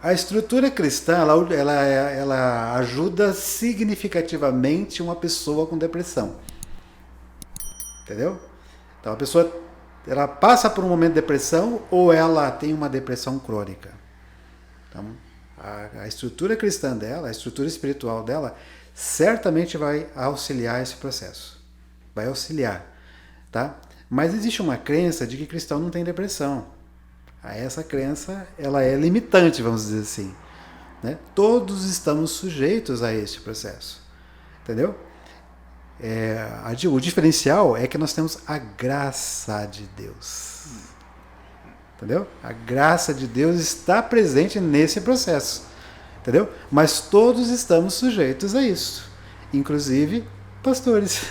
A estrutura cristã, ela ajuda significativamente uma pessoa com depressão. Entendeu? Então a pessoa ela passa por um momento de depressão ou ela tem uma depressão crônica. Então, a estrutura cristã dela, a estrutura espiritual dela, certamente vai auxiliar esse processo. Vai auxiliar. Tá? Mas existe uma crença de que cristão não tem depressão. Essa crença ela é limitante, vamos dizer assim. Né? Todos estamos sujeitos a esse processo. Entendeu? O diferencial é que nós temos a graça de Deus. Entendeu? A graça de Deus está presente nesse processo. Entendeu? Mas todos estamos sujeitos a isso. Inclusive pastores.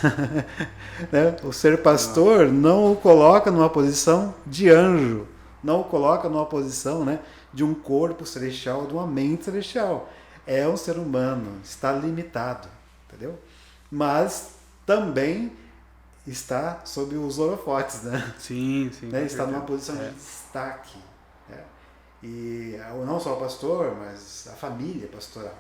Né? O ser pastor não o coloca numa posição de anjo. Não o coloca numa posição, né, de um corpo celestial, de uma mente celestial. É um ser humano, está limitado. Entendeu? Mas também está sob os holofotes, né? Sim. Né? Está numa posição de destaque. Né? E não só o pastor, mas a família pastoral.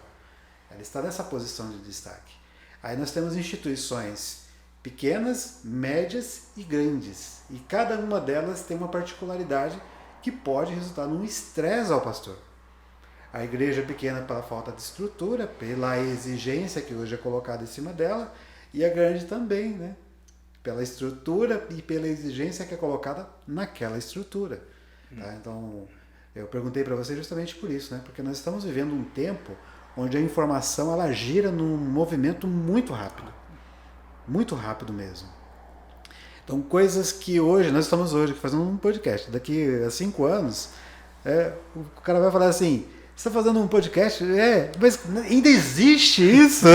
Ela está nessa posição de destaque. Aí nós temos instituições pequenas, médias e grandes. E cada uma delas tem uma particularidade que pode resultar num estresse ao pastor. A igreja pequena pela falta de estrutura, pela exigência que hoje é colocada em cima dela, e a grande também, né? Pela estrutura e pela exigência que é colocada naquela estrutura. Tá? Então, eu perguntei para você justamente por isso, né? Porque nós estamos vivendo um tempo onde a informação ela gira num movimento muito rápido mesmo. Então, coisas que hoje, nós estamos hoje fazendo um podcast, daqui a 5 anos, o cara vai falar assim, você está fazendo um podcast? Mas ainda existe isso?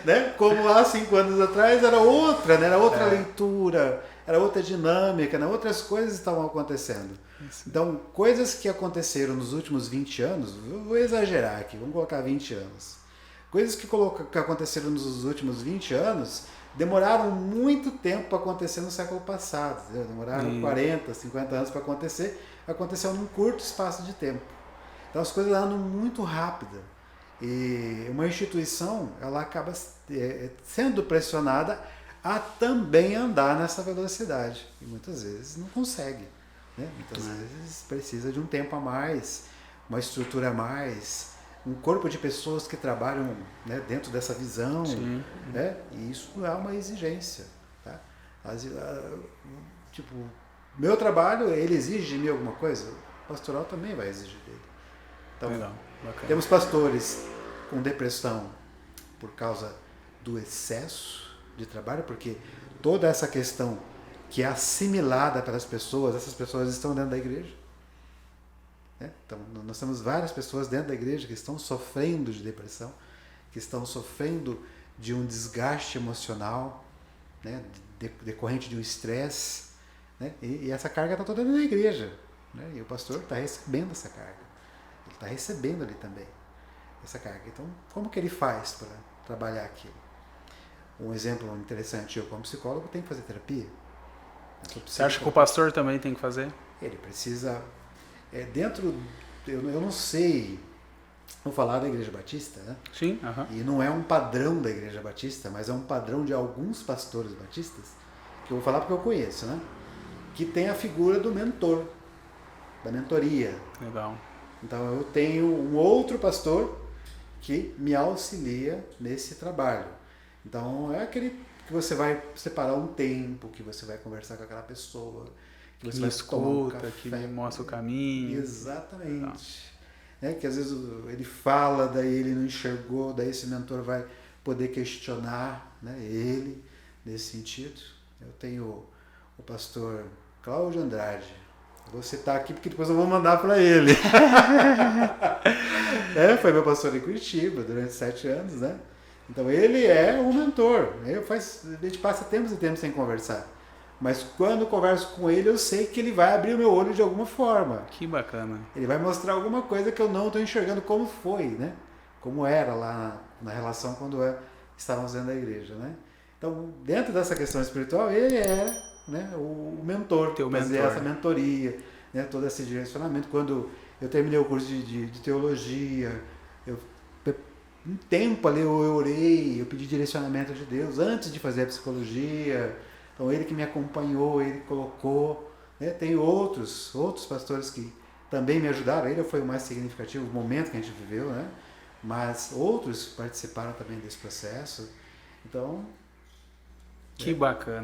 Né? Como há 5 anos atrás era outra, né? Era outra leitura, era outra dinâmica, né? Outras coisas estavam acontecendo. Então, coisas que aconteceram nos últimos 20 anos, vou exagerar aqui, vamos colocar 20 anos. Coisas que aconteceram nos últimos 20 anos demoraram muito tempo para acontecer no século passado. Entendeu? Demoraram 40, 50 anos para acontecer. Aconteceu num curto espaço de tempo. Então as coisas andam muito rápido. E uma instituição ela acaba sendo pressionada a também andar nessa velocidade. E muitas vezes não consegue. Né? Muitas vezes precisa de um tempo a mais, uma estrutura a mais, um corpo de pessoas que trabalham, né, dentro dessa visão. Né? E isso é uma exigência. Tá? Tipo, meu trabalho, ele exige de mim alguma coisa? O pastoral também vai exigir dele. Então, temos pastores com depressão por causa do excesso de trabalho, porque toda essa questão que é assimilada pelas pessoas, essas pessoas estão dentro da igreja. Então, nós temos várias pessoas dentro da igreja que estão sofrendo de depressão, que estão sofrendo de um desgaste emocional, né, decorrente de um estresse, né, e essa carga está toda dentro da igreja. Né, e o pastor está recebendo essa carga. Ele está recebendo ali também essa carga. Então, como que ele faz para trabalhar aquilo? Um exemplo interessante, eu como psicólogo tenho que fazer terapia. Você acha que o pastor também tem que fazer? Ele precisa... eu não sei, vou falar da Igreja Batista, né? Sim. E não é um padrão da Igreja Batista, mas é um padrão de alguns pastores batistas, que eu vou falar porque eu conheço, né? Que tem a figura do mentor, da mentoria. Legal. Então eu tenho um outro pastor que me auxilia nesse trabalho. Então é aquele que você vai separar um tempo, que você vai conversar com aquela pessoa, que você vai escuta, tomar um café, que me mostra o caminho. Exatamente. Que às vezes ele fala, daí ele não enxergou, daí esse mentor vai poder questionar, né, ele nesse sentido. Eu tenho o pastor Cláudio Andrade. Vou citar aqui porque depois eu vou mandar para ele. Foi meu pastor em Curitiba durante 7 anos, né? Então ele é um mentor. A gente passa tempos e tempos sem conversar. Mas quando eu converso com ele, eu sei que ele vai abrir o meu olho de alguma forma. Que bacana. Ele vai mostrar alguma coisa que eu não estou enxergando como foi, né? Como era lá na relação quando estávamos dentro da igreja, né? Então, dentro dessa questão espiritual, ele né, o mentor, fazer essa mentoria, né, todo esse direcionamento. Quando eu terminei o curso de teologia, um tempo ali eu orei, eu pedi direcionamento de Deus antes de fazer a psicologia. Então ele que me acompanhou, ele colocou, né? Tem outros pastores que também me ajudaram. Ele foi o mais significativo, o momento que a gente viveu, né? Mas outros participaram também desse processo. Então, que bacana.